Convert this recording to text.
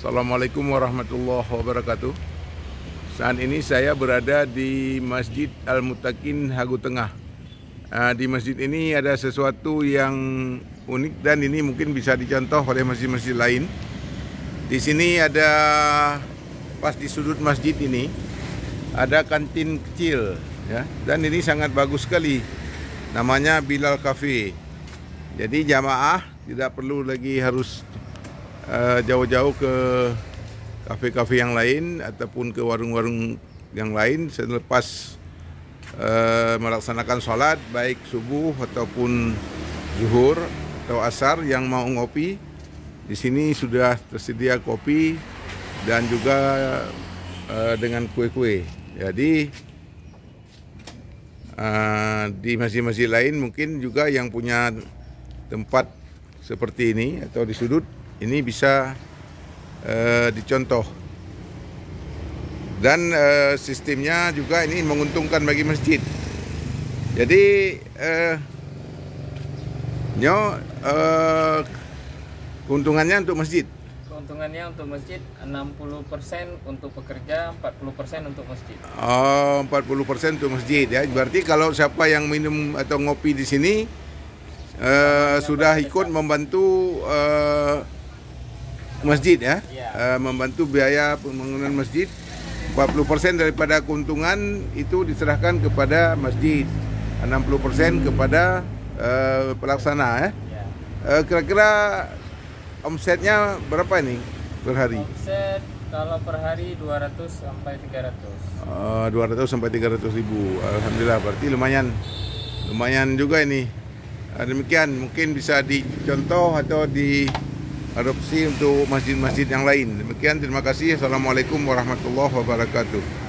Assalamualaikum warahmatullahi wabarakatuh. Saat ini saya berada di Masjid Al-Muttaqin Hagu Tengah. Di masjid ini ada sesuatu yang unik dan ini mungkin bisa dicontoh oleh masjid-masjid lain. Di sini ada, pas di sudut masjid ini ada kantin kecil, ya, dan ini sangat bagus sekali. Namanya Bilal Cafe. Jadi jamaah tidak perlu lagi harus jauh-jauh ke kafe-kafe yang lain ataupun ke warung-warung yang lain selepas melaksanakan sholat, baik subuh ataupun zuhur atau asar. Yang mau ngopi, di sini sudah tersedia kopi dan juga dengan kue-kue. Jadi di masjid-masjid lain mungkin juga yang punya tempat seperti ini atau di sudut ini bisa dicontoh, dan sistemnya juga ini menguntungkan bagi masjid. Jadi keuntungannya untuk masjid. Keuntungannya untuk masjid 60% untuk pekerja, 40% untuk masjid. 40% untuk masjid, ya. Berarti kalau siapa yang minum atau ngopi di sini sudah ikut membantu masjid, ya, membantu biaya pembangunan masjid. 40% daripada keuntungan itu diserahkan kepada masjid, 60% kepada pelaksana, ya. Kira-kira omsetnya berapa ini per hari? Omset kalau per hari 200 sampai 300. 200 sampai 300 ribu. Alhamdulillah, berarti lumayan juga ini. Demikian, mungkin bisa dicontoh atau diadopsi untuk masjid-masjid yang lain. Demikian, terima kasih. Assalamualaikum warahmatullahi wabarakatuh.